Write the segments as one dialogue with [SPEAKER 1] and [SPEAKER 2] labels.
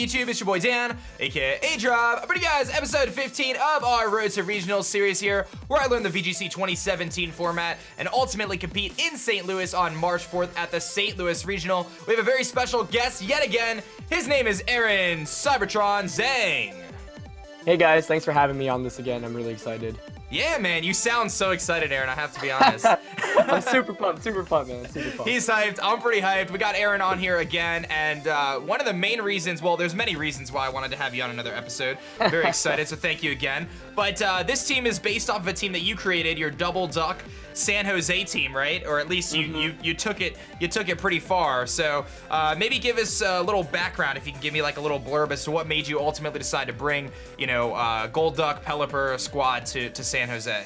[SPEAKER 1] YouTube? It's your boy Dan, aka aDrive. Bringing you guys episode 15 of our Road to Regionals series here, where I learned the VGC 2017 format and ultimately compete in St. Louis on March 4th at the St. Louis Regional. We have a very special guest yet again. His name is Cybertron Zeng.
[SPEAKER 2] Hey guys, thanks for having me on this again. I'm really excited.
[SPEAKER 1] Yeah, man, you sound so excited, Aaron, I have to be honest.
[SPEAKER 2] I'm super pumped, man, super pumped.
[SPEAKER 1] He's hyped, I'm pretty hyped. We got Aaron on here again, and one of the main reasons, well, there's many reasons why I wanted to have you on another episode. Very excited, so thank you again. But this team is based off of a team that you created, your Double Duck San Jose team, right? Or at least you took it pretty far. So maybe give us a little background, if you can give me like a little blurb as to what made you ultimately decide to bring, you know, Golduck, Pelipper squad to San Jose.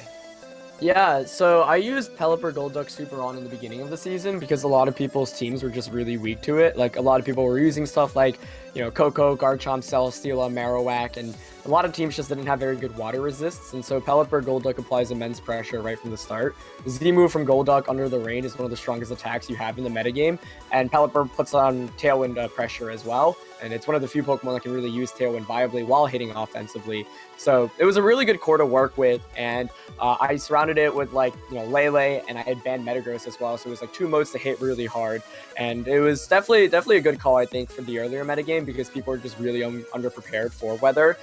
[SPEAKER 2] Yeah, so I used Pelipper Golduck super on in the beginning of the season because a lot of people's teams were just really weak to it. Like, a lot of people were using stuff like, you know, Coco, Garchomp, Celesteela, Marowak, and a lot of teams just didn't have very good water resists, and so Pelipper Golduck applies immense pressure right from the start. The Z move from Golduck under the rain is one of the strongest attacks you have in the metagame, and Pelipper puts on Tailwind pressure as well, and it's one of the few Pokemon that can really use Tailwind viably while hitting offensively. So it was a really good core to work with, and I surrounded it with, like, you know, Lele, and I had banned Metagross as well, so it was like two modes to hit really hard, and it was definitely a good call, I think, for the earlier metagame because people are just really underprepared for weather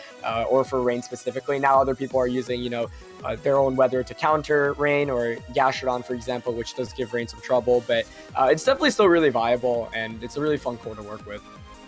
[SPEAKER 2] or for rain specifically. Now other people are using, you know, their own weather to counter rain, or Gastrodon, for example, which does give rain some trouble, but it's definitely still really viable, and it's a really fun core to work with.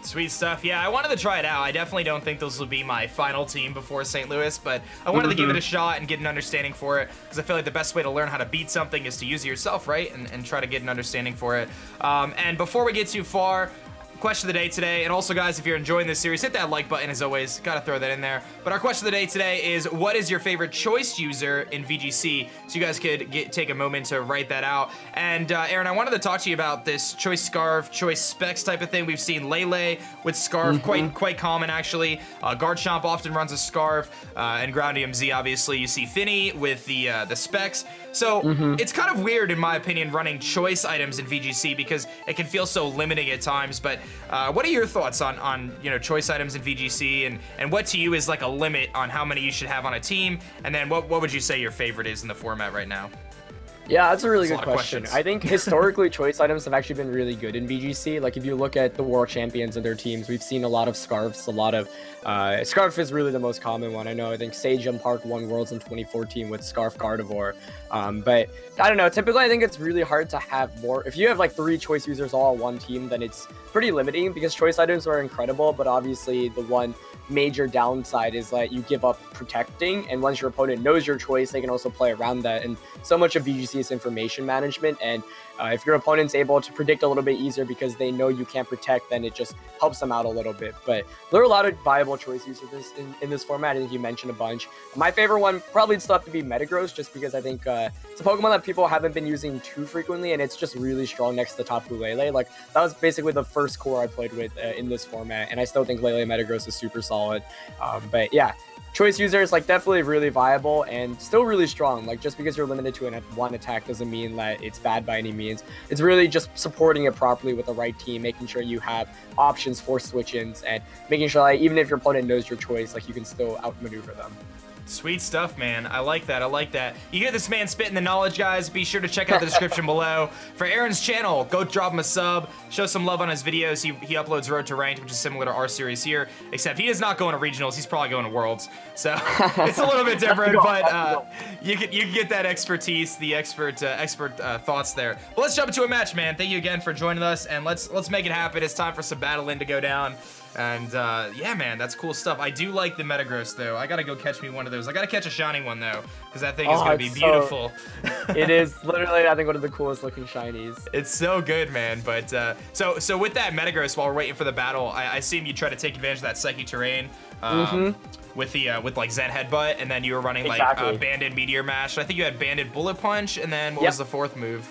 [SPEAKER 1] Sweet stuff. Yeah, I wanted to try it out. I definitely don't think this will be my final team before St. Louis, but I wanted to give it a shot and get an understanding for it, because I feel like the best way to learn how to beat something is to use it yourself, right? And try to get an understanding for it. And before we get too far, question of the day today, and also guys, if you're enjoying this series, hit that like button as always, gotta throw that in there. But our question of the day today is, what is your favorite choice user in VGC? So you guys could take a moment to write that out. And Aaron, I wanted to talk to you about this choice scarf, choice specs type of thing. We've seen Lele with scarf, quite common actually. Garchomp often runs a scarf, and Golduck Z obviously. You see Finny with the specs. So it's kind of weird, in my opinion, running choice items in VGC because it can feel so limiting at times. But what are your thoughts on you know, choice items in VGC, and what to you is like a limit on how many you should have on a team? And then what would you say your favorite is in the format right now?
[SPEAKER 2] Yeah, that's a really good question. I think historically choice items have actually been really good in VGC. Like, if you look at the world champions and their teams, we've seen a lot of scarves, Scarf is really the most common one. I know, I think Sejum Park won Worlds in 2014 with Scarf Gardevoir. But I don't know, typically I think it's really hard to have more. If you have like 3 choice users all on one team, then it's pretty limiting because choice items are incredible, but obviously the one major downside is that you give up protecting, and once your opponent knows your choice, they can also play around that. And so much of VGC is information management, and if your opponent's able to predict a little bit easier because they know you can't protect, then it just helps them out a little bit. But there are a lot of viable choice users in this format. I think you mentioned a bunch. My favorite one probably still have to be Metagross, just because I think it's a Pokemon that people haven't been using too frequently, and it's just really strong next to Tapu Lele. Like, that was basically the first core I played with in this format, and I still think Lele Metagross is super solid. But yeah, choice users, like, definitely really viable and still really strong. Like, just because you're limited to one attack doesn't mean that it's bad by any means. It's really just supporting it properly with the right team, making sure you have options for switch-ins, and making sure, like, even if your opponent knows your choice, like, you can still outmaneuver them.
[SPEAKER 1] Sweet stuff, man. I like that. I like that. You hear this man spitting the knowledge, guys. Be sure to check out the description below. For Aaron's channel, go drop him a sub. Show some love on his videos. He uploads Road to Ranked, which is similar to our series here, except he is not going to regionals. He's probably going to Worlds. So it's a little bit different, but you can get that expertise, the expert thoughts there. But let's jump into a match, man. Thank you again for joining us, and let's make it happen. It's time for some Battle-In to go down. And yeah, man, that's cool stuff. I do like the Metagross, though. I gotta go catch me one of those. I gotta catch a shiny one, though, because that thing is gonna be beautiful.
[SPEAKER 2] It is literally, I think, one of the coolest looking shinies.
[SPEAKER 1] It's so good, man. But so with that Metagross, while we're waiting for the battle, I seen you try to take advantage of that Psychic Terrain with like Zen Headbutt, and then you were running like Banded Meteor Mash. I think you had Banded Bullet Punch, and then what was the 4th move?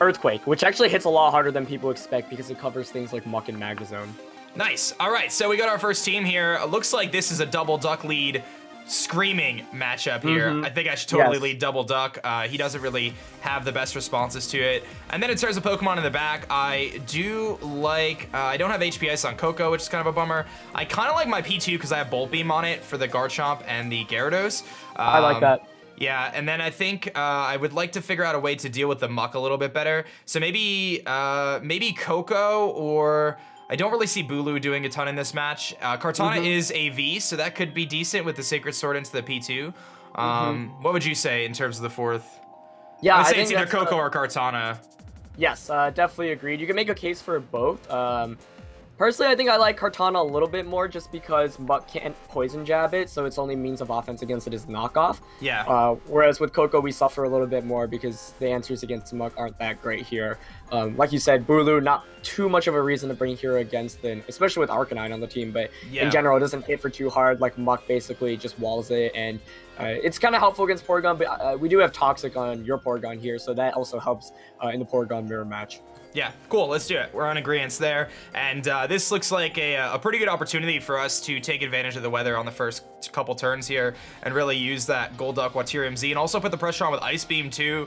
[SPEAKER 2] Earthquake, which actually hits a lot harder than people expect because it covers things like Muck and Magnezone.
[SPEAKER 1] Nice. All right, so we got our first team here. It looks like this is a Double Duck lead screaming matchup here. I think I should totally lead Double Duck. He doesn't really have the best responses to it. And then in terms of Pokemon in the back, I do like, I don't have HP Ice on Coco, which is kind of a bummer. I kind of like my P2 because I have Bolt Beam on it for the Garchomp and the Gyarados.
[SPEAKER 2] I like that.
[SPEAKER 1] Yeah, and then I think I would like to figure out a way to deal with the Muck a little bit better. So maybe Coco, or I don't really see Bulu doing a ton in this match. Kartana is AV, so that could be decent with the Sacred Sword into the P2. What would you say in terms of the fourth?
[SPEAKER 2] Yeah,
[SPEAKER 1] I would say it's either Coco or Kartana.
[SPEAKER 2] Yes, definitely agreed. You can make a case for both. Personally, I think I like Kartana a little bit more just because Muck can't poison jab it, so its only means of offense against it is knockoff.
[SPEAKER 1] Yeah.
[SPEAKER 2] Whereas with Coco, we suffer a little bit more because the answers against Muck aren't that great here. Like you said, Bulu, not too much of a reason to bring Hero against it, especially with Arcanine on the team, but in general, it doesn't hit for too hard. Like Muck basically just walls it, and it's kind of helpful against Porygon, but we do have Toxic on your Porygon here, so that also helps in the Porygon mirror match.
[SPEAKER 1] Yeah, cool, let's do it. We're on agreement there. And this looks like a pretty good opportunity for us to take advantage of the weather on the first couple turns here and really use that Golduck Waterium Z and also put the pressure on with Ice Beam too.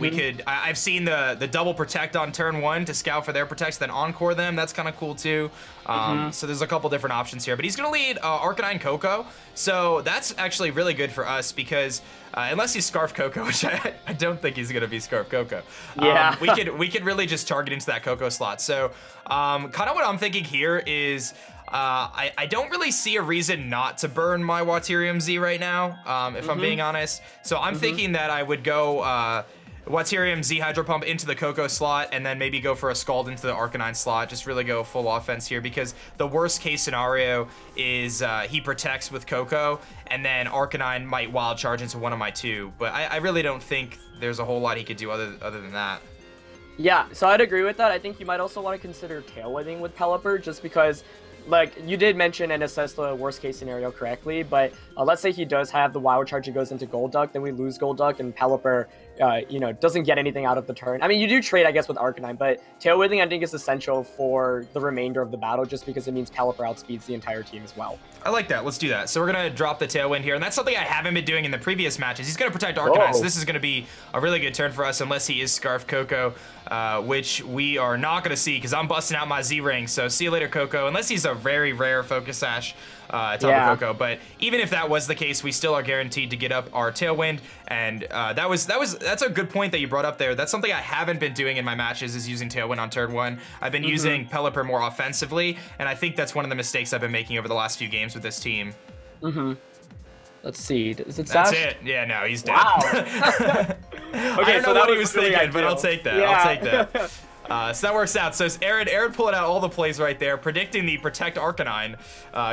[SPEAKER 1] We could, I've seen the double protect on turn 1 to scout for their protects, then Encore them. That's kind of cool too. So there's a couple different options here, but he's gonna lead Arcanine Coco. So that's actually really good for us because unless he's Scarf Coco, which I don't think he's gonna be Scarf Coco.
[SPEAKER 2] Yeah.
[SPEAKER 1] we could really just target into that Coco slot. So kind of what I'm thinking here is I don't really see a reason not to burn my Waterium Z right now, if I'm being honest. So I'm thinking that I would go Waterium Z Hydro Pump into the Coco slot and then maybe go for a Scald into the Arcanine slot. Just really go full offense here because the worst case scenario is he protects with Coco and then Arcanine might Wild Charge into one of my two. But I really don't think there's a whole lot he could do other than that.
[SPEAKER 2] Yeah, so I'd agree with that. I think you might also want to consider Tailwinding with Pelipper just because, like, you did mention and assess the worst case scenario correctly, but let's say he does have the Wild Charge that goes into Golduck, then we lose Golduck and Pelipper, doesn't get anything out of the turn. I mean, you do trade, I guess, with Arcanine, but Tailwinding I think is essential for the remainder of the battle just because it means Pelipper outspeeds the entire team as well.
[SPEAKER 1] I like that. Let's do that. So we're going to drop the Tailwind here, and that's something I haven't been doing in the previous matches. He's going to protect Arcanine, so this is going to be a really good turn for us unless he is Scarf Coco, which we are not going to see because I'm busting out my Z-Ring. So see you later, Coco, unless he's a very rare Focus Sash Tapu Coco. But even if that was the case, we still are guaranteed to get up our Tailwind, and that's a good point that you brought up there. That's something I haven't been doing in my matches is using Tailwind on turn 1. I've been using Pelipper more offensively, and I think that's one of the mistakes I've been making over the last few games with this team.
[SPEAKER 2] Let's see. Is it Sash?
[SPEAKER 1] That's it. Yeah, no, he's dead.
[SPEAKER 2] Wow.
[SPEAKER 1] Okay, I don't know what he was thinking, but I'll take that.
[SPEAKER 2] Yeah.
[SPEAKER 1] I'll take that. So that works out. So it's Aaron pulling out all the plays right there, predicting the Protect Arcanine,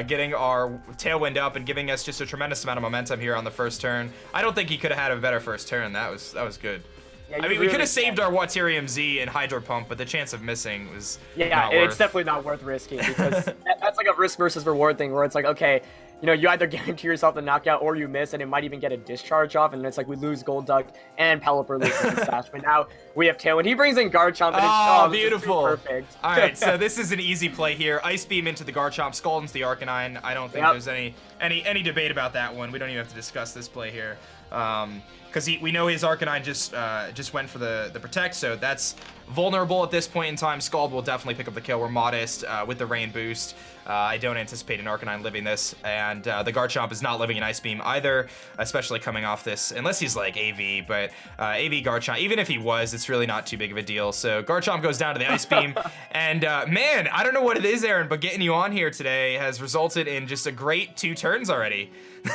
[SPEAKER 1] getting our Tailwind up and giving us just a tremendous amount of momentum here on the first turn. I don't think he could have had a better first turn. That was good.
[SPEAKER 2] Yeah,
[SPEAKER 1] I mean, we could have saved our Waterium Z and Hydro Pump, but the chance of missing was not
[SPEAKER 2] it's
[SPEAKER 1] worth.
[SPEAKER 2] definitely not worth risking because that's like a risk versus reward thing where it's like, okay, you either guarantee yourself the knockout or you miss, and it might even get a discharge off, and it's like we lose Golduck and Pelipper loses the Sash, but now we have Tailwind. He brings in Garchomp, and it's
[SPEAKER 1] beautiful.
[SPEAKER 2] Perfect.
[SPEAKER 1] All right, so this is an easy play here. Ice Beam into the Garchomp, Scald into the Arcanine. I don't think there's any debate about that one. We don't even have to discuss this play here. Because we know his Arcanine just went for the Protect, so that's vulnerable at this point in time. Scald will definitely pick up the kill. We're modest with the Rain boost. I don't anticipate an Arcanine living this, and the Garchomp is not living an Ice Beam either, especially coming off this, unless he's like AV, but AV Garchomp, even if he was, it's really not too big of a deal. So Garchomp goes down to the Ice Beam, and man, I don't know what it is, Aaron, but getting you on here today has resulted in just a great 2 turns already.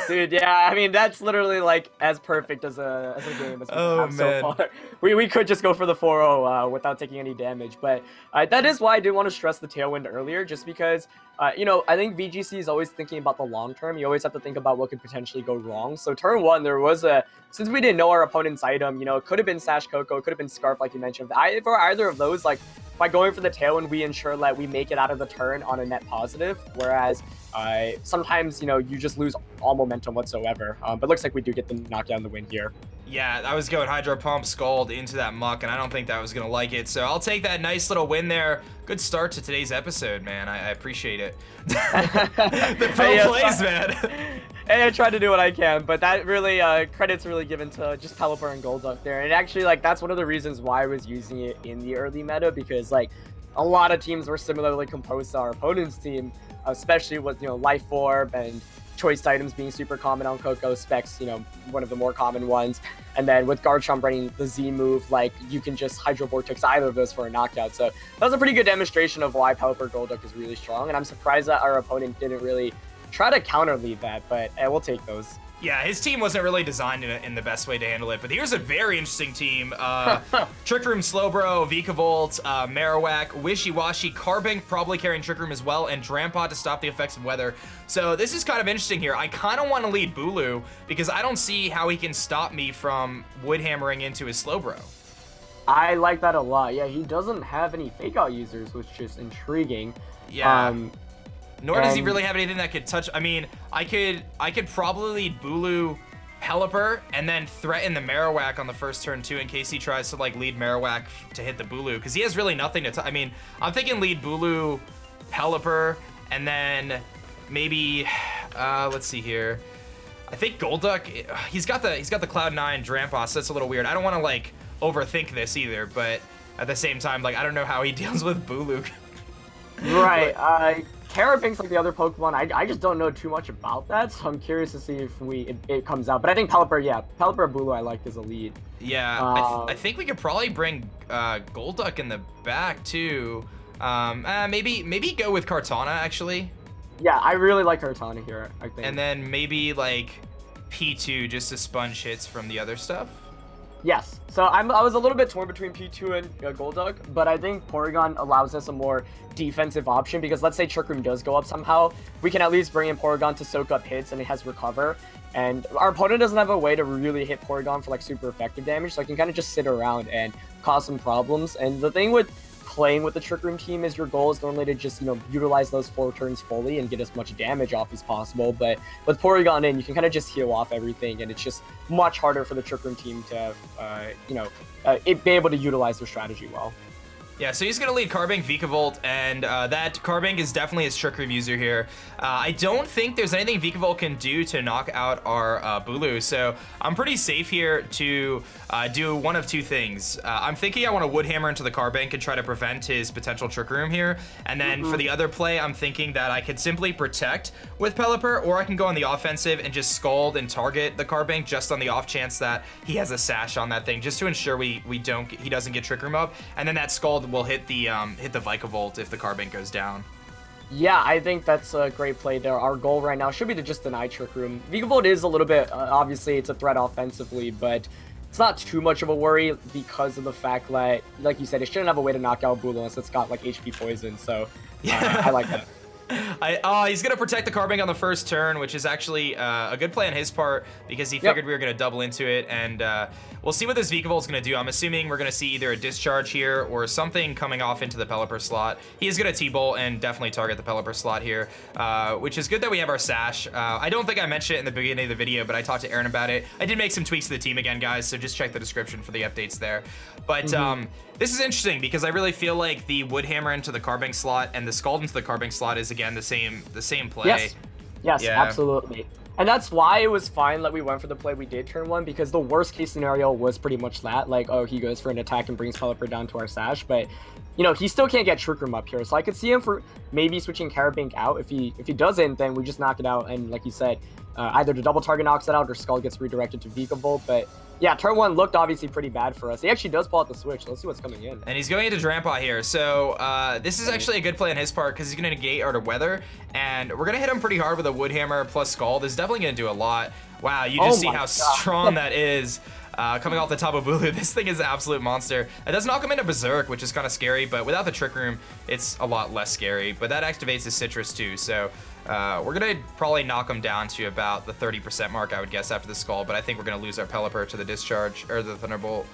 [SPEAKER 2] Dude, yeah, I mean, that's literally like as perfect as a game as we have so far. We could just go for the 4-0 without taking any damage, but that is why I did want to stress the Tailwind earlier, just because, I think VGC is always thinking about the long term. You always have to think about what could potentially go wrong. So turn 1, there was since we didn't know our opponent's item, it could have been Sash Coco, it could have been Scarf, like you mentioned. For either of those, like, by going for the Tailwind, we ensure that we make it out of the turn on a net positive, whereas sometimes, you just lose all momentum whatsoever. But looks like we do get the knockdown, the win here.
[SPEAKER 1] Yeah, I was going Hydro Pump, Scald into that Muck, and I don't think that was going to like it. So I'll take that nice little win there. Good start to today's episode, man. I appreciate it. The pro plays, man.
[SPEAKER 2] And I tried to do what I can, but that really, credit's really given to just Pelipper and Golduck there. And actually, like, that's one of the reasons why I was using it in the early meta, because, like, a lot of teams were similarly composed to our opponent's team, especially with, Life Orb and choice items being super common on Coco, Specs, one of the more common ones. And then with Garchomp running the Z move, like, you can just Hydro Vortex either of those for a knockout. So that was a pretty good demonstration of why Pelipper Golduck is really strong. And I'm surprised that our opponent didn't really try to counter lead that, but we'll take those.
[SPEAKER 1] Yeah, his team wasn't really designed in the best way to handle it, but here's a very interesting team. Trick Room, Slowbro, Vikavolt, Marowak, Wishiwashi, Carbink probably carrying Trick Room as well, and Drampot to stop the effects of weather. So this is kind of interesting here. I kind of want to lead Bulu because I don't see how he can stop me from wood hammering into his Slowbro.
[SPEAKER 2] I like that a lot. Yeah, he doesn't have any fake out users, which is intriguing.
[SPEAKER 1] Yeah. Nor does he really have anything that could touch. I mean, I could probably lead Bulu Pelipper and then threaten the Marowak on the first turn too in case he tries to like lead Marowak to hit the Bulu, because he has really nothing to I mean, I'm thinking lead Bulu Pelipper and then maybe let's see here. I think Golduck, he's got the Cloud9 Drampos, so that's a little weird. I don't want to like overthink this either, but at the same time, like, I don't know how he deals with Bulu.
[SPEAKER 2] Right. Carapink's like the other Pokemon. I just don't know too much about that, so I'm curious to see if it comes out. But I think Pelipper, yeah, Pelipper Bulu I like as a lead.
[SPEAKER 1] Yeah, I think we could probably bring Golduck in the back too. Maybe go with Kartana actually.
[SPEAKER 2] Yeah, I really like Kartana here, I think.
[SPEAKER 1] And then maybe like P2 just to sponge hits from the other stuff.
[SPEAKER 2] Yes. So I was a little bit torn between P2 and Golduck, but I think Porygon allows us a more defensive option because let's say Trick Room does go up somehow, we can at least bring in Porygon to soak up hits and it has Recover. And our opponent doesn't have a way to really hit Porygon for like super effective damage, so I can kind of just sit around and cause some problems. And the thing with playing with the Trick Room team is your goal is normally to just, utilize those 4 turns fully and get as much damage off as possible. But with Porygon in, you can kind of just heal off everything, and it's just much harder for the Trick Room team to, be able to utilize their strategy well.
[SPEAKER 1] Yeah, so he's going to lead Carbink, Vikavolt, and that Carbink is definitely his Trick Room user here. I don't think there's anything Vikavolt can do to knock out our Bulu, so I'm pretty safe here to do one of two things. I'm thinking I want to Wood Hammer into the Carbink and try to prevent his potential Trick Room here, and then for the other play, I'm thinking that I could simply protect with Pelipper, or I can go on the offensive and just Scald and target the Carbink just on the off chance that he has a Sash on that thing, just to ensure he doesn't get Trick Room up, and then that Scald will hit the Vikavolt if the Carbink goes down.
[SPEAKER 2] Yeah, I think that's a great play there. Our goal right now should be to just deny Trick Room. Vikavolt is a little bit, obviously it's a threat offensively, but it's not too much of a worry because of the fact that, like you said, it shouldn't have a way to knock out Bulu unless it's got like HP poison, so I like that.
[SPEAKER 1] He's going to protect the Carbink on the first turn, which is actually a good play on his part because he figured we were going to double into it, and we'll see what this Vikavolt is going to do. I'm assuming we're going to see either a Discharge here or something coming off into the Pelipper slot. He is going to T-Bolt and definitely target the Pelipper slot here, which is good that we have our Sash. I don't think I mentioned it in the beginning of the video, but I talked to Aaron about it. I did make some tweaks to the team again, guys, so just check the description for the updates there. But this is interesting because I really feel like the Wood Hammer into the Carbink slot and the Scald into the Carbink slot is again the same play.
[SPEAKER 2] Yes, absolutely. And that's why it was fine that we went for the play we did turn 1, because the worst case scenario was pretty much that, like, oh, he goes for an attack and brings Pelipper down to our Sash, but he still can't get Trick Room up here, so I could see him for maybe switching Carabank out. If he doesn't, then we just knock it out, and like you said, either the double target knocks it out or Skull gets redirected to Vikavolt. But yeah, turn 1 looked obviously pretty bad for us. He actually does pull out the switch. Let's see what's coming in.
[SPEAKER 1] And he's going into Drampot here. So this is actually a good play on his part because he's going to negate Art of Weather. And we're going to hit him pretty hard with a Wood Hammer plus Skull. This is definitely going to do a lot. Wow, you just see how strong that is. Coming off the top of Bulu, this thing is an absolute monster. It does knock him into Berserk, which is kind of scary, but without the Trick Room, it's a lot less scary. But that activates his Citrus too, so we're going to probably knock him down to about the 30% mark, I would guess, after the Skull, but I think we're going to lose our Pelipper to the Discharge, or the Thunderbolt.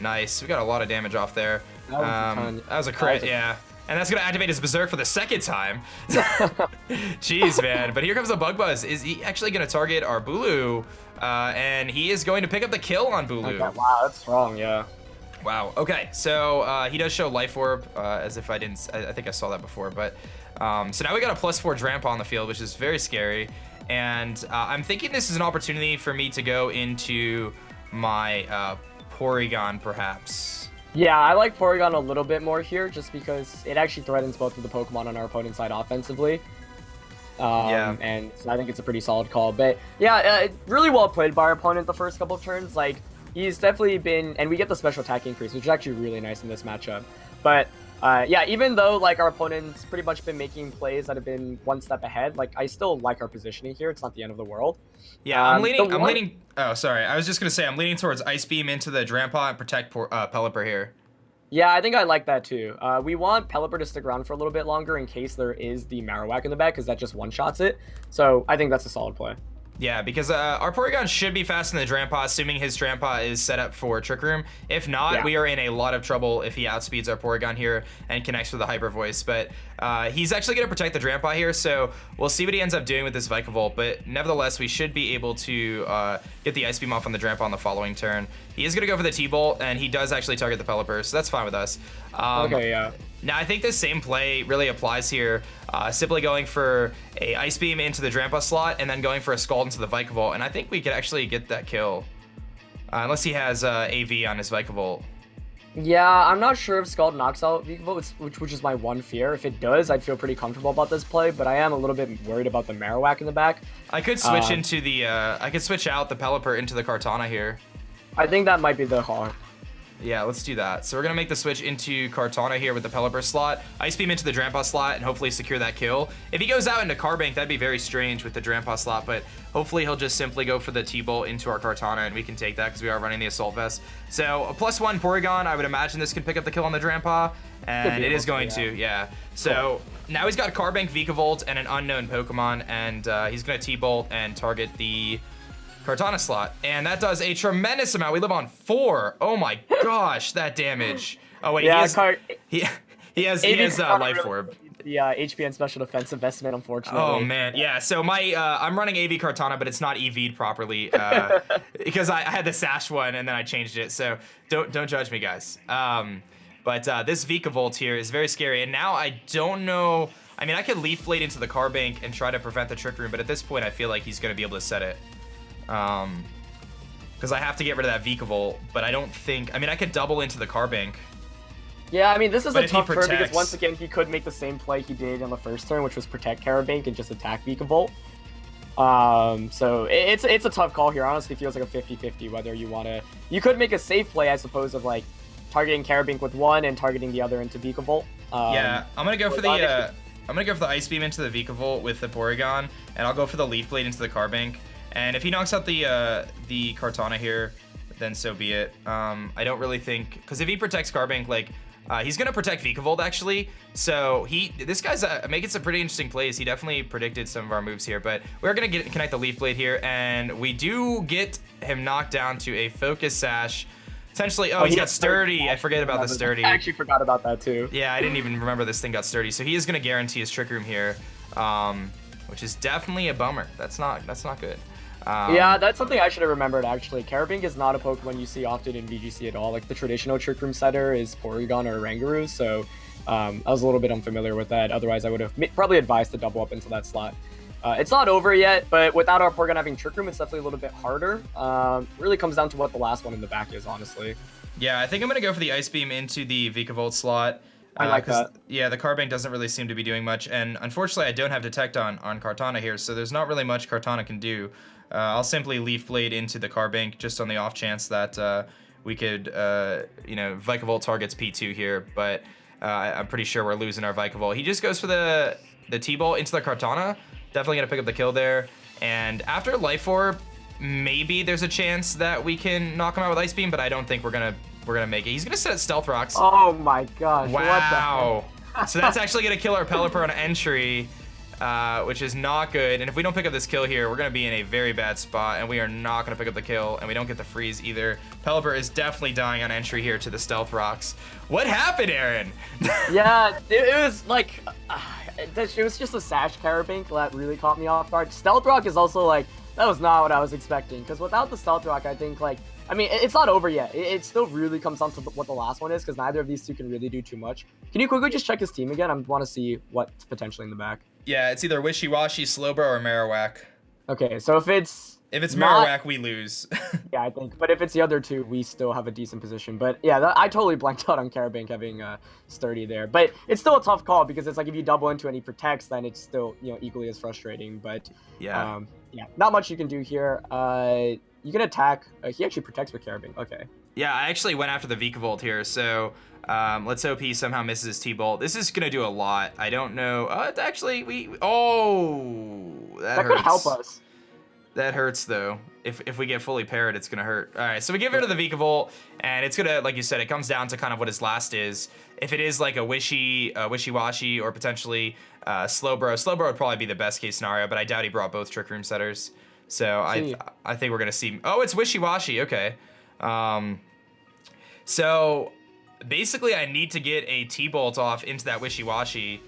[SPEAKER 1] Nice. We got a lot of damage off there. That was a crit, yeah. And that's going to activate his Berserk for the second time. Jeez, man. But here comes the Bug Buzz. Is he actually going to target our Bulu? And he is going to pick up the kill on Bulu.
[SPEAKER 2] Okay, wow, that's strong, yeah.
[SPEAKER 1] Wow. Okay, so he does show Life Orb, as if I didn't... I think I saw that before, but... so now we got a +4 Drampa on the field, which is very scary. And I'm thinking this is an opportunity for me to go into my Porygon, perhaps.
[SPEAKER 2] Yeah, I like Porygon a little bit more here, just because it actually threatens both of the Pokemon on our opponent's side offensively. And so I think it's a pretty solid call. But yeah, really well played by our opponent the first couple of turns. Like, he's definitely been, and we get the special attack increase, which is actually really nice in this matchup. But yeah, even though like our opponent's pretty much been making plays that have been one step ahead, like I still like our positioning here. It's not the end of the world.
[SPEAKER 1] Yeah, I'm leaning. Oh, sorry. I was just gonna say I'm leaning towards Ice Beam into the Drampa and protect Pelipper here.
[SPEAKER 2] Yeah, I think I like that too. We want Pelipper to stick around for a little bit longer in case there is the Marowak in the back, because that just one-shots it. So I think that's a solid play.
[SPEAKER 1] Yeah, because our Porygon should be fast in the Drampa, assuming his Drampa is set up for Trick Room. If not, we are in a lot of trouble if he outspeeds our Porygon here and connects with the Hyper Voice. But he's actually going to protect the Drampa here, so we'll see what he ends up doing with this Vikavolt. But nevertheless, we should be able to get the Ice Beam off on the Drampa on the following turn. He is going to go for the T-Bolt, and he does actually target the Pelipper, so that's fine with us.
[SPEAKER 2] Okay, yeah.
[SPEAKER 1] Now, I think this same play really applies here, simply going for a Ice Beam into the Drampa slot and then going for a Scald into the Vikavolt, and I think we could actually get that kill, unless he has AV on his Vikavolt.
[SPEAKER 2] Yeah, I'm not sure if Scald knocks out Vikavolt, which is my one fear. If it does, I'd feel pretty comfortable about this play, but I am a little bit worried about the Marowak in the back.
[SPEAKER 1] I could switch into the, I could switch out the Pelipper into the Kartana here.
[SPEAKER 2] I think that might be the call.
[SPEAKER 1] Yeah, let's do that. So we're going to make the switch into Kartana here with the Pelipper slot, Ice Beam into the Drampa slot, and hopefully secure that kill. If he goes out into Carbank, that'd be very strange with the Drampa slot, but hopefully he'll just simply go for the T-Bolt into our Kartana, and we can take that because we are running the Assault Vest. So a +1 Porygon, I would imagine this can pick up the kill on the Drampa, and it is going to, yeah. So now he's got Carbank, Vikavolt, and an unknown Pokemon, and he's going to T-Bolt and target the Kartana slot, and that does a tremendous amount. We live on 4. Oh my gosh, that damage. Oh wait,
[SPEAKER 2] yeah,
[SPEAKER 1] he has Life Orb.
[SPEAKER 2] The HP and Special Defense investment, unfortunately.
[SPEAKER 1] Oh man, yeah. So my I'm running AV Kartana, but it's not EV'd properly because I had the Sash one and then I changed it. So don't judge me, guys. But this Vikavolt here is very scary, and now I don't know. I mean, I could Leaf Blade into the Carbank and try to prevent the Trick Room, but at this point, I feel like he's going to be able to set it. Because I have to get rid of that Vikavolt, but I don't think... I mean, I could double into the Carbank.
[SPEAKER 2] Yeah, I mean, this is a tough turn because once again, he could make the same play he did on the first turn, which was protect Carbank and just attack Vikavolt. So it's a tough call here. Honestly, feels like a 50-50 whether you want to... You could make a safe play, I suppose, of like targeting Carbank with one and targeting the other into Vikavolt.
[SPEAKER 1] Yeah, I'm gonna go for the I'm gonna go for the Ice Beam into the Vikavolt with the Porygon, and I'll go for the Leaf Blade into the Carbank. And if he knocks out the Kartana here, then so be it. I don't really think, because if he protects Carbank, like he's gonna protect Vikavolt actually. So this guy's making some pretty interesting plays. He definitely predicted some of our moves here, but we're gonna connect the Leaf Blade here, and we do get him knocked down to a Focus Sash. Potentially, he's got Sturdy. I forget about the Sturdy.
[SPEAKER 2] I actually forgot about that too.
[SPEAKER 1] Yeah, I didn't even remember this thing got Sturdy. So he is gonna guarantee his Trick Room here, which is definitely a bummer. That's not good.
[SPEAKER 2] Yeah, that's something I should have remembered actually. Carabink is not a Pokemon you see often in VGC at all. Like the traditional Trick Room setter is Porygon or Rangaroo, so I was a little bit unfamiliar with that. Otherwise, I would have probably advised to double up into that slot. It's not over yet, but without our Porygon having Trick Room, it's definitely a little bit harder. Really comes down to what the last one in the back is, honestly.
[SPEAKER 1] Yeah, I think I'm going to go for the Ice Beam into the Vikavolt slot.
[SPEAKER 2] I like that.
[SPEAKER 1] Yeah, the Carbank doesn't really seem to be doing much, and unfortunately, I don't have Detect on Kartana here, so there's not really much Kartana can do. I'll simply Leaf Blade into the Carbank just on the off chance that we could, Vikavolt targets P2 here, but I'm pretty sure we're losing our Vikavolt. He just goes for the T-Bolt into the Kartana. Definitely going to pick up the kill there. And after Life Orb, maybe there's a chance that we can knock him out with Ice Beam, but I don't think we're gonna make it. He's gonna set Stealth Rocks.
[SPEAKER 2] Oh my gosh!
[SPEAKER 1] Wow! So that's actually gonna kill our Pelipper on entry, which is not good. And if we don't pick up this kill here, we're gonna be in a very bad spot, and we are not gonna pick up the kill, and we don't get the freeze either. Pelipper is definitely dying on entry here to the Stealth Rocks. What happened, Aaron?
[SPEAKER 2] Yeah, it was like it was just a Sash Carabink that really caught me off guard. Stealth Rock is also like, that was not what I was expecting, because without the Stealth Rock, I think I mean, it's not over yet. It still really comes down to what the last one is, because neither of these two can really do too much. Can you quickly just check his team again? I want to see what's potentially in the back.
[SPEAKER 1] Yeah, it's either Wishy-Washy, Slowbro, or Marowak.
[SPEAKER 2] Okay, so if it's
[SPEAKER 1] Marowak, we lose.
[SPEAKER 2] yeah, I think. But if it's the other two, we still have a decent position. But yeah, I totally blanked out on Carabank having Sturdy there. But it's still a tough call because it's like if you double into and he protects, then it's still equally as frustrating. But yeah, not much you can do here. You can attack. He actually protects with Carabank. Okay.
[SPEAKER 1] Yeah, I actually went after the Vikavolt here, so let's hope he somehow misses his T-Bolt. This is gonna do a lot. I don't know. Actually, that hurts.
[SPEAKER 2] Could help us.
[SPEAKER 1] That hurts though. If we get fully paired, it's gonna hurt. All right, so we give it to the Vikavolt, and it's gonna, like you said, it comes down to kind of what his last is. If it is like a wishy-washy, or potentially Slowbro would probably be the best case scenario, but I doubt he brought both Trick Room setters. So I think we're gonna see. Oh, it's wishy-washy. Okay. So basically, I need to get a T-Bolt off into that wishy-washy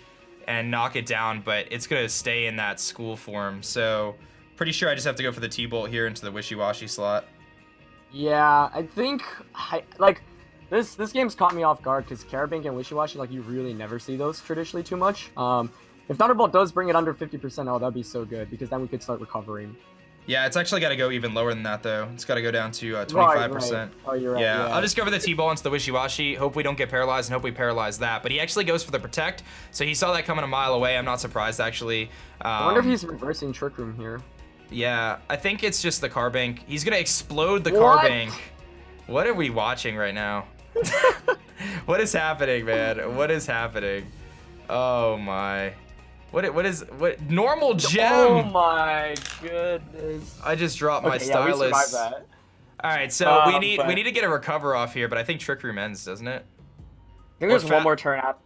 [SPEAKER 1] and knock it down, but it's gonna stay in that school form. So. Pretty sure I just have to go for the T-Bolt here into the wishy-washy slot.
[SPEAKER 2] Yeah, I think this game's caught me off guard because Carabank and wishy-washy, like, you really never see those traditionally too much. If Thunderbolt does bring it under 50%, that'd be so good because then we could start recovering.
[SPEAKER 1] Yeah, it's actually got to go even lower than that though. It's got to go down to 25%.
[SPEAKER 2] Right. Oh, you're right.
[SPEAKER 1] Yeah, I'll just go for the T-Bolt into the wishy-washy. Hope we don't get paralyzed and hope we paralyze that. But he actually goes for the protect, so he saw that coming a mile away. I'm not surprised actually.
[SPEAKER 2] I wonder if he's reversing Trick Room here.
[SPEAKER 1] Yeah, I think it's just the Carbink. He's gonna explode the Carbink. What are we watching right now? What is happening, man? What is happening? Oh my. What normal gem?
[SPEAKER 2] Oh my goodness.
[SPEAKER 1] I just dropped my stylus.
[SPEAKER 2] We survived that.
[SPEAKER 1] Alright, so we need to get a recover off here, but I think Trick Room ends, doesn't it?
[SPEAKER 2] I think there's one more turn out.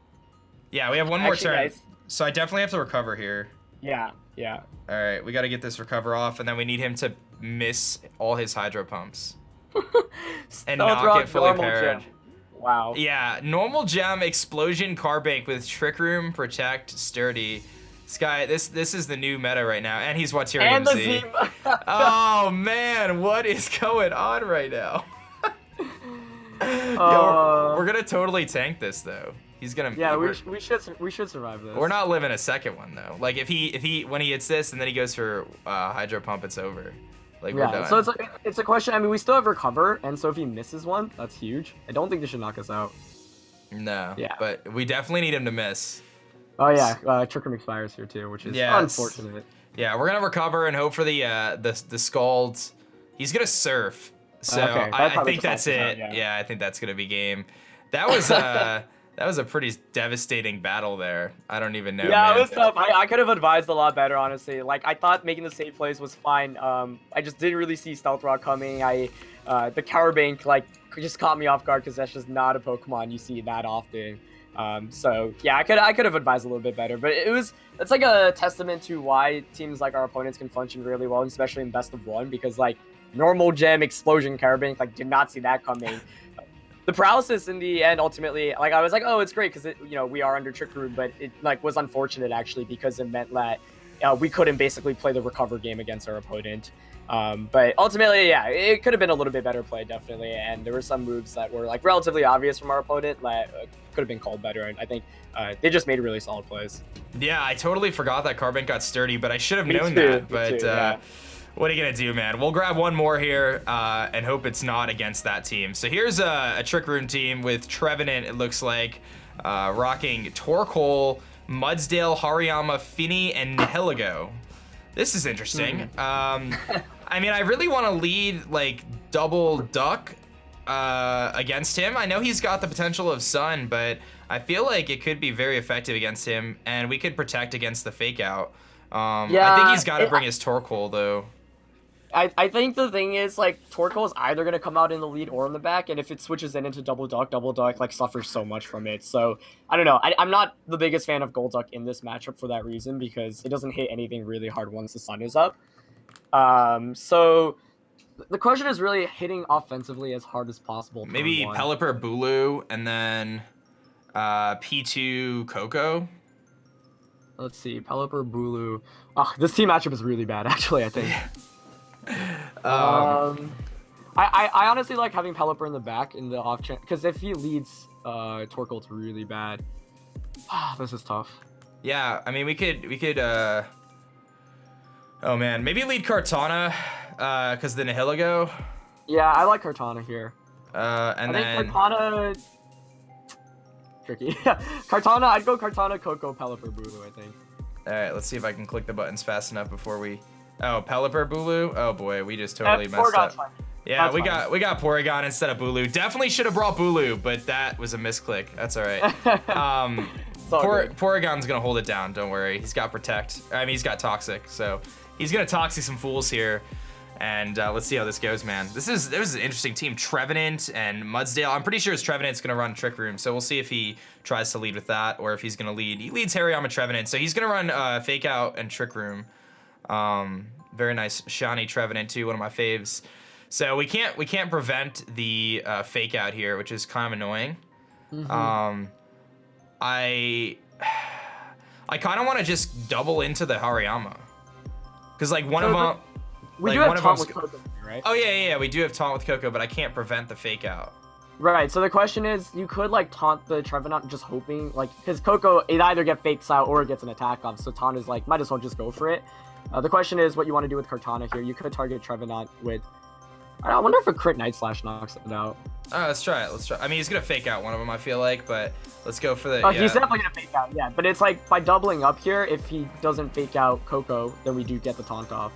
[SPEAKER 1] Yeah, we have one more turn. Guys. So I definitely have to recover here.
[SPEAKER 2] Yeah.
[SPEAKER 1] All right, we got to get this recover off, and then we need him to miss all his hydro pumps and not get fully paired.
[SPEAKER 2] Wow.
[SPEAKER 1] Yeah, normal gem, explosion, Carbink with Trick Room, protect, sturdy. This guy, this is the new meta right now, and he's Waterium Z. Oh man, what is going on right now? Yo, we're gonna totally tank this though. He's gonna.
[SPEAKER 2] Yeah, we should survive this.
[SPEAKER 1] We're not living a second one though. Like if he when he hits this and then he goes for hydro pump, it's over. Like we're done.
[SPEAKER 2] So it's a question. I mean, we still have recover, and so if he misses one, that's huge. I don't think this should knock us out.
[SPEAKER 1] No. Yeah. But we definitely need him to miss.
[SPEAKER 2] Oh yeah, Trick Room expires here too, which is unfortunate.
[SPEAKER 1] Yeah, we're gonna recover and hope for the Scald. He's gonna surf. So okay, I think that's it. Yeah, I think that's gonna be game. That was that was a pretty devastating battle there. I don't even know.
[SPEAKER 2] Yeah,
[SPEAKER 1] man.
[SPEAKER 2] It was tough. I could have advised a lot better, honestly. Like, I thought making the safe plays was fine. I just didn't really see Stealth Rock coming. The Carabank, like, just caught me off guard because that's just not a Pokemon you see that often. So, yeah, I could have advised a little bit better. But it's like a testament to why teams like our opponents can function really well, especially in best of one, because, like, normal gem explosion Carabank, like, did not see that coming. The paralysis in the end, ultimately, like, I was like, oh, it's great because we are under Trick Room, but it like was unfortunate actually because it meant that we couldn't basically play the recover game against our opponent. But ultimately, yeah, it could have been a little bit better play, definitely. And there were some moves that were like relatively obvious from our opponent that could have been called better. And I think they just made really solid plays.
[SPEAKER 1] Yeah, I totally forgot that Carbink got sturdy, but I should have known that. But yeah. What are you gonna do, man? We'll grab one more here and hope it's not against that team. So here's a Trick Room team with Trevenant, it looks like, rocking Torkoal, Mudsdale, Hariyama, Finny, and Nihilego. This is interesting. I mean, I really want to lead, like, double duck against him. I know he's got the potential of Sun, but I feel like it could be very effective against him, and we could protect against the fake out. I think he's got to bring his Torkoal, though.
[SPEAKER 2] I think the thing is, like, Torkoal is either going to come out in the lead or in the back, and if it switches into double duck, like, suffers so much from it. So, I don't know. I'm not the biggest fan of Golduck in this matchup for that reason, because it doesn't hit anything really hard once the sun is up. So, the question is really hitting offensively as hard as possible.
[SPEAKER 1] Maybe Pelipper, Bulu, and then P2, Coco.
[SPEAKER 2] Let's see. Pelipper, Bulu. This team matchup is really bad, actually, I think. I honestly like having Pelipper in the back in the off chance, because if he leads Torkoal, it's really bad. This is tough.
[SPEAKER 1] Yeah, I mean we could Oh man, maybe lead Kartana, because the Nihilego.
[SPEAKER 2] Yeah, I like Kartana here.
[SPEAKER 1] And
[SPEAKER 2] I think Kartana... Tricky. Kartana, I'd go Kartana, Coco, Pelipper, Bulu, I think.
[SPEAKER 1] Alright, let's see if I can click the buttons fast enough before we... Oh, Pelipper, Bulu? Oh boy, we just totally messed up.
[SPEAKER 2] Fine.
[SPEAKER 1] Yeah, we got Porygon instead of Bulu. Definitely should have brought Bulu, but that was a misclick. That's alright. Porygon's gonna hold it down, don't worry. He's got Protect. I mean, he's got Toxic, so he's gonna Toxic some fools here. And let's see how this goes, man. This is an interesting team. Trevenant and Mudsdale. I'm pretty sure his Trevenant's gonna run Trick Room, so we'll see if he tries to lead with that or if he's gonna lead. He leads Hariyama Trevenant, so he's gonna run Fake Out and Trick Room. Very nice shiny Trevenant too, one of my faves. So we can't prevent the Fake Out here, which is kind of annoying. I kind of want to just double into the Hariyama, because like one of them.
[SPEAKER 2] We do have taunt with Coco, right?
[SPEAKER 1] Oh yeah, we do have taunt with Coco, but I can't prevent the Fake Out.
[SPEAKER 2] Right, so the question is, you could like taunt the Trevenant just hoping, like, because Coco, it either get fakes out or it gets an attack off, so taunt is like, might as well just go for it. The question is what you want to do with Kartana here. You could target Trevenant with, I wonder if a crit Night Slash knocks it out.
[SPEAKER 1] Let's try it, I mean, he's gonna Fake Out one of them, I feel like, but let's go for the,
[SPEAKER 2] yeah. He's definitely gonna Fake Out, yeah, but it's like, by doubling up here, if he doesn't Fake Out Coco, then we do get the taunt off.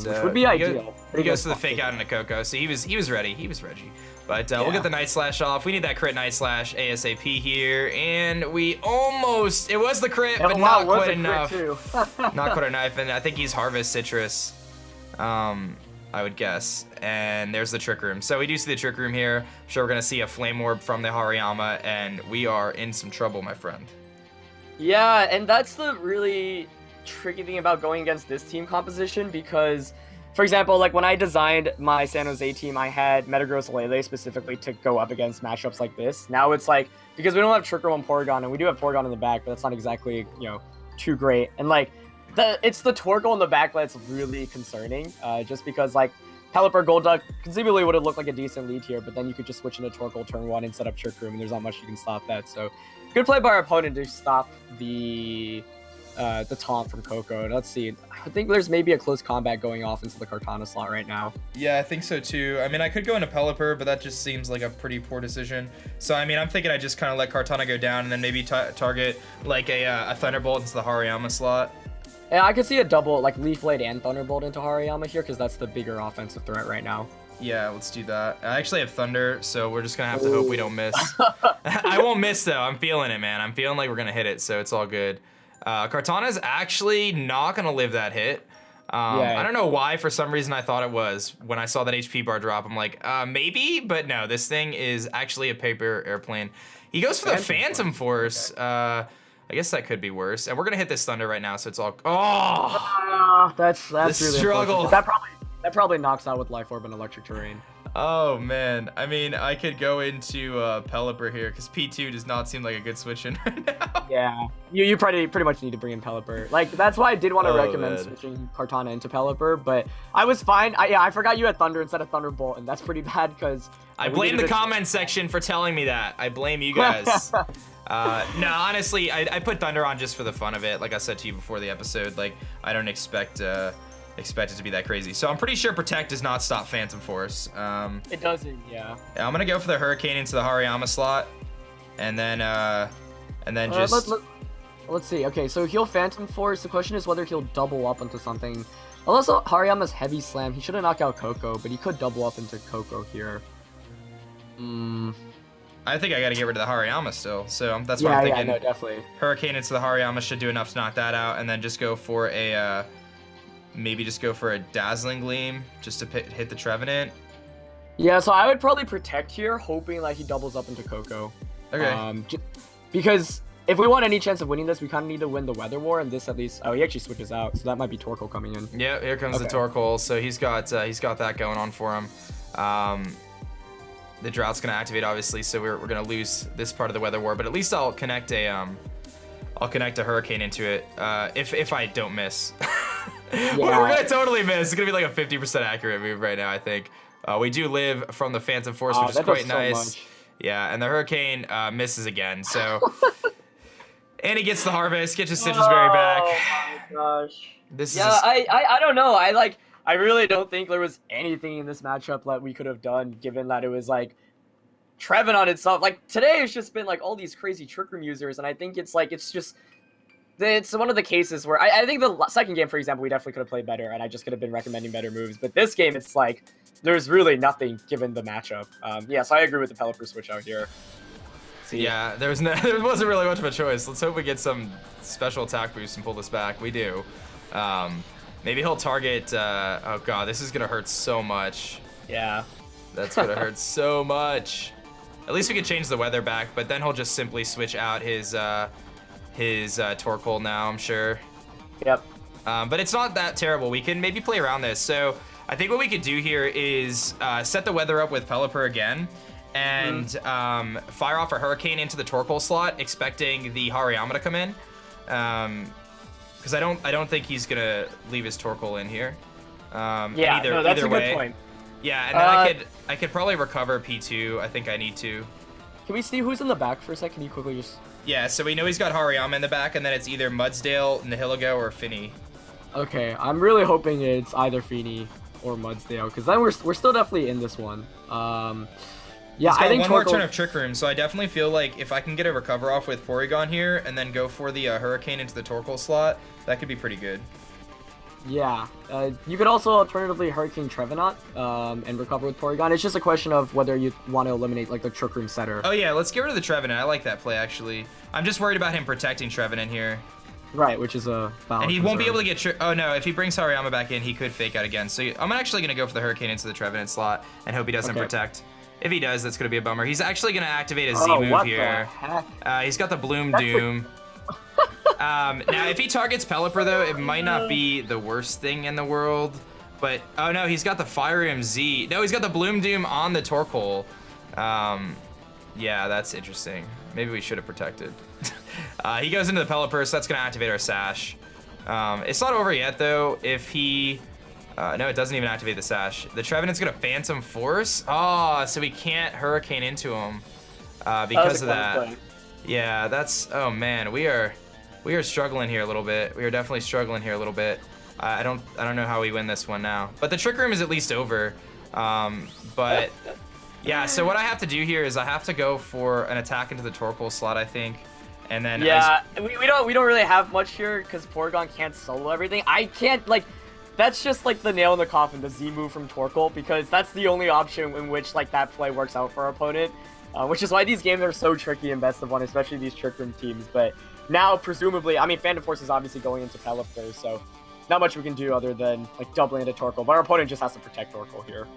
[SPEAKER 2] Which would be ideal.
[SPEAKER 1] He goes to the Fake Out into Coco, so he was ready. He was Reggie. But we'll get the Night Slash off. We need that crit Night Slash ASAP here, and we almost, it was the crit, but not quite enough. Not quite enough, and I think he's Harvest Citrus, I would guess. And there's the Trick Room. So we do see the Trick Room here. I'm sure we're gonna see a Flame Orb from the Hariyama, and we are in some trouble, my friend.
[SPEAKER 2] Yeah, and that's the really tricky thing about going against this team composition, because for example, like when I designed my San Jose team, I had Metagross Lele specifically to go up against matchups like this. Now it's like, because we don't have Trick Room and Porygon, and we do have Porygon in the back, but that's not exactly, you know, too great. And like it's the Torkoal in the back that's really concerning, just because like Pelipper, Golduck conceivably would have looked like a decent lead here, but then you could just switch into Torkoal turn 1 and set up Trick Room, and there's not much you can stop that. So good play by our opponent to stop the taunt from Coco. Let's see. I think there's maybe a close combat going off into the Kartana slot right now.
[SPEAKER 1] Yeah, I think so too. I mean, I could go into Pelipper, but that just seems like a pretty poor decision. So, I mean, I'm thinking I just kind of let Kartana go down and then maybe target like a Thunderbolt into the Hariyama slot.
[SPEAKER 2] Yeah, I could see a double, like Leaf Blade and Thunderbolt into Hariyama here, because that's the bigger offensive threat right now.
[SPEAKER 1] Yeah, let's do that. I actually have Thunder, so we're just going to have to hope we don't miss. I won't miss, though. I'm feeling it, man. I'm feeling like we're going to hit it, so it's all good. Kartana's actually not going to live that hit. I don't know why. For some reason, I thought it was. When I saw that HP bar drop, I'm like, maybe? But no, this thing is actually a paper airplane. He goes for the Phantom Force. Okay. I guess that could be worse. And we're going to hit this Thunder right now, so it's all... Oh!
[SPEAKER 2] That's really
[SPEAKER 1] struggle.
[SPEAKER 2] That probably knocks out with Life Orb and Electric Terrain.
[SPEAKER 1] Oh, man. I mean, I could go into Pelipper here, because P2 does not seem like a good switch in right now.
[SPEAKER 2] Yeah. You pretty much need to bring in Pelipper. Like, that's why I did want to recommend switching Kartana into Pelipper, but I was fine. I forgot you had Thunder instead of Thunderbolt, and that's pretty bad, because...
[SPEAKER 1] I blame the comment section for telling me that. I blame you guys. No, honestly, I put Thunder on just for the fun of it. Like I said to you before the episode, like, I don't expect it to be that crazy. So I'm pretty sure Protect does not stop Phantom Force.
[SPEAKER 2] It doesn't, yeah.
[SPEAKER 1] I'm gonna go for the Hurricane into the Hariyama slot, and then just...
[SPEAKER 2] Let's see. Okay, so he'll Phantom Force. The question is whether he'll double up into something. Also, Hariyama's Heavy Slam. He should have knocked out Coco, but he could double up into Coco here.
[SPEAKER 1] I think I gotta get rid of the Hariyama still, so that's what I'm thinking.
[SPEAKER 2] Yeah, no, definitely.
[SPEAKER 1] Hurricane into the Hariyama should do enough to knock that out, and then just go for a, maybe just go for a Dazzling Gleam, just to hit the Trevenant.
[SPEAKER 2] Yeah, so I would probably Protect here, hoping like he doubles up into Coco.
[SPEAKER 1] Okay.
[SPEAKER 2] Because if we want any chance of winning this, we kind of need to win the Weather War, and this at least... Oh, he actually switches out, so that might be Torkoal coming in.
[SPEAKER 1] Yeah, here comes the Torkoal, so he's got that going on for him. The Drought's gonna activate, obviously, so we're gonna lose this part of the Weather War, but at least I'll connect a Hurricane into it. If I don't miss.
[SPEAKER 2] Yeah.
[SPEAKER 1] We're gonna totally miss. It's gonna be like a 50% accurate move right now, I think. We do live from the Phantom Force, which is quite nice. Yeah, and the Hurricane misses again, so And he gets the harvest, gets his Stitches Berry back.
[SPEAKER 2] Oh my gosh.
[SPEAKER 1] This
[SPEAKER 2] Yeah,
[SPEAKER 1] is
[SPEAKER 2] I don't know. I really don't think there was anything in this matchup that we could have done, given that it was like Trevin on itself. Like today, it's just been like all these crazy Trick Room users, and I think it's one of the cases where I think the second game, for example, we definitely could have played better, and I just could have been recommending better moves. But this game, it's like there's really nothing given the matchup. Yeah, so I agree with the Pelipper switch out here.
[SPEAKER 1] Yeah, there wasn't really much of a choice. Let's hope we get some special attack boost and pull this back. We do. Maybe he'll target. Oh god, this is gonna hurt so much.
[SPEAKER 2] Yeah.
[SPEAKER 1] That's gonna hurt so much. At least we can change the weather back, but then he'll just simply switch out his Torkoal now, I'm sure.
[SPEAKER 2] Yep.
[SPEAKER 1] But it's not that terrible. We can maybe play around this. So I think what we could do here is set the weather up with Pelipper again, and fire off a Hurricane into the Torkoal slot, expecting the Hariyama to come in. Because I don't think he's gonna leave his Torkoal in here.
[SPEAKER 2] Yeah, no, that's a good point.
[SPEAKER 1] Yeah, and then I could probably recover P2. I think I need to.
[SPEAKER 2] Can we see who's in the back for a second? Can you quickly just...
[SPEAKER 1] Yeah, so we know he's got Hariyama in the back, and then it's either Mudsdale, Nihilego, or Finny.
[SPEAKER 2] Okay, I'm really hoping it's either Finny or Mudsdale, because then we're still definitely in this one. Yeah,
[SPEAKER 1] I think one more
[SPEAKER 2] Torkoal...
[SPEAKER 1] turn of Trick Room, so I definitely feel like if I can get a recover off with Porygon here, and then go for the Hurricane into the Torkoal slot, that could be pretty good.
[SPEAKER 2] Yeah, you could also alternatively Hurricane Trevenant and recover with Porygon. It's just a question of whether you want to eliminate like the Trick Room setter.
[SPEAKER 1] Oh yeah, let's get rid of the Trevenant. I like that play actually. I'm just worried about him protecting Trevenant here.
[SPEAKER 2] Right, which is a valid
[SPEAKER 1] And he
[SPEAKER 2] concern.
[SPEAKER 1] won't be able to get... Oh no, if he brings Hariyama back in, he could fake out again. So I'm actually going to go for the Hurricane into the Trevenant slot and hope he doesn't protect. If he does, that's going to be a bummer. He's actually going to activate a Z move here.
[SPEAKER 2] The heck?
[SPEAKER 1] He's got the Bloom Doom. Now, if he targets Pelipper, though, it might not be the worst thing in the world. But, oh no, he's got the Fire Z. No, he's got the Bloom Doom on the Torkoal. Yeah, that's interesting. Maybe we should have protected. He goes into the Pelipper, so that's going to activate our Sash. It's not over yet, though. If he... no, it doesn't even activate the Sash. The Trevenant's going to Phantom Force. Oh, so we can't Hurricane into him because of that. Yeah, that's... Oh, man, we are struggling here a little bit. We are definitely struggling here a little bit. I don't know how we win this one now. But the Trick Room is at least over. But yeah, so what I have to do here is I have to go for an attack into the Torkoal slot, I think. And then
[SPEAKER 2] we don't really have much here because Porygon can't solo everything. I can't like that's just like the nail in the coffin, the Z move from Torkoal, because that's the only option in which like that play works out for our opponent. Which is why these games are so tricky in best of one, especially these Trick Room teams. But now, presumably, I mean, Phantom Force is obviously going into Pelipper, so not much we can do other than like doubling into Torkoal. But our opponent just has to protect Torkoal here.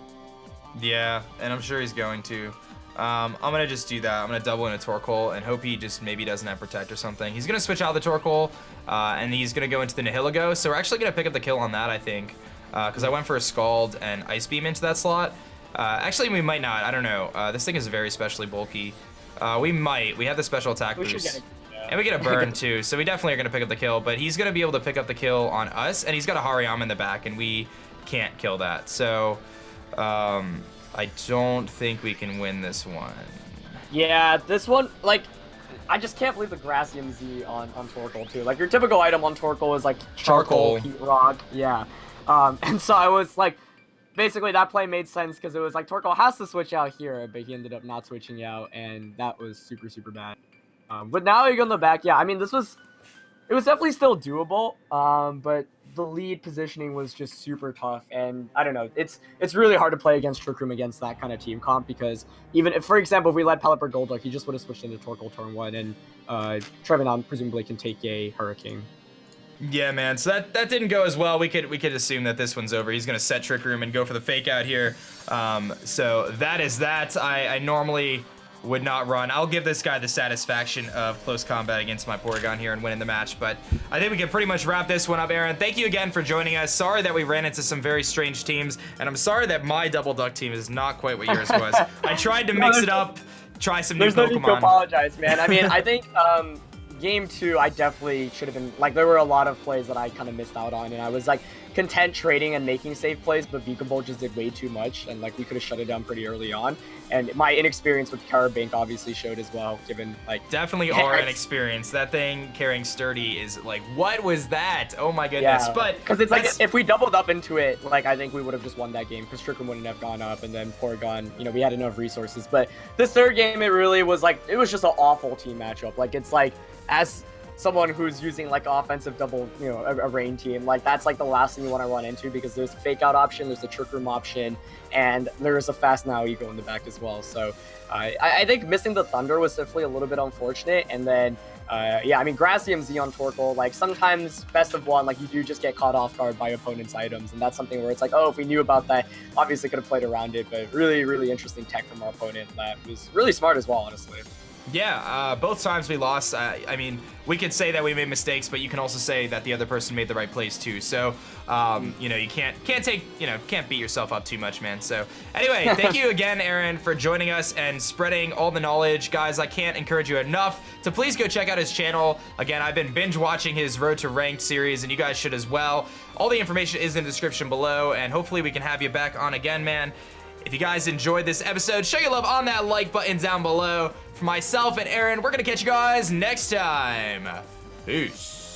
[SPEAKER 1] Yeah, and I'm sure he's going to. I'm going to just do that. I'm going to double into Torkoal and hope he just maybe doesn't have Protect or something. He's going to switch out the Torkoal, and he's going to go into the Nihilego. So we're actually going to pick up the kill on that, I think, because I went for a Scald and Ice Beam into that slot. Actually, we might not. I don't know. This thing is very specially bulky. We might. We have the special attack boost. And we get a burn, too. So we definitely are going to pick up the kill. But he's going to be able to pick up the kill on us. And he's got a Hariyama in the back. And we can't kill that. So I don't think we can win this one.
[SPEAKER 2] Yeah, this one, like, I just can't believe the Grassium Z on Torkoal, too. Like, your typical item on Torkoal is, like, Charcoal, Heat Rock. Yeah. And so I was, like... Basically, that play made sense because it was like Torkoal has to switch out here, but he ended up not switching out, and that was super, super bad. But now you go in the back. Yeah, I mean, it was definitely still doable, but the lead positioning was just super tough, and I don't know. It's really hard to play against Trick Room against that kind of team comp because even if, for example, if we let Pelipper Golduck, he just would have switched into Torkoal turn 1, and Trevenant presumably can take a Hurricane.
[SPEAKER 1] Yeah, man. So that didn't go as well. We could assume that this one's over. He's gonna set Trick Room and go for the fake out here. So that is that. I normally would not run. I'll give this guy the satisfaction of close combat against my Porygon here and winning the match. But I think we can pretty much wrap this one up, Aaron. Thank you again for joining us. Sorry that we ran into some very strange teams, and I'm sorry that my Double Duck team is not quite what yours was. I tried to mix it up, try some new Pokemon.
[SPEAKER 2] There's no need to apologize, man. I mean, I think Game 2, I definitely should have been, like, there were a lot of plays that I kind of missed out on, and I was, like, content trading and making safe plays, but Vikavolt just did way too much, and like we could have shut it down pretty early on. And my inexperience with Carabank obviously showed as well, given like
[SPEAKER 1] definitely our inexperience. That thing carrying Sturdy is like, what was that? Oh my goodness!
[SPEAKER 2] Yeah,
[SPEAKER 1] but
[SPEAKER 2] because it's like if we doubled up into it, like I think we would have just won that game because Strickland wouldn't have gone up, and then Porygon, you know, we had enough resources. But this third game, it really was like it was just an awful team matchup. Like it's like as someone who's using like offensive double, you know, a rain team, like that's like the last thing you want to run into because there's the fake out option, there's the trick room option, and there's a fast now ego in the back as well. So I think missing the Thunder was definitely a little bit unfortunate. And then yeah, I mean Grassium Z on Torkoal, like sometimes best of one, like you do just get caught off guard by opponent's items, and that's something where it's like, oh, if we knew about that, obviously could have played around it. But really interesting tech from our opponent that was really smart as well, honestly.
[SPEAKER 1] Yeah, both times we lost. I mean, we could say that we made mistakes, but you can also say that the other person made the right plays too. So, you know, you can't beat yourself up too much, man. So, anyway, thank you again, Aaron, for joining us and spreading all the knowledge, guys. I can't encourage you enough to please go check out his channel. Again, I've been binge watching his Road to Ranked series, and you guys should as well. All the information is in the description below, and hopefully we can have you back on again, man. If you guys enjoyed this episode, show your love on that like button down below. For myself and Aaron, we're going to catch you guys next time. Peace.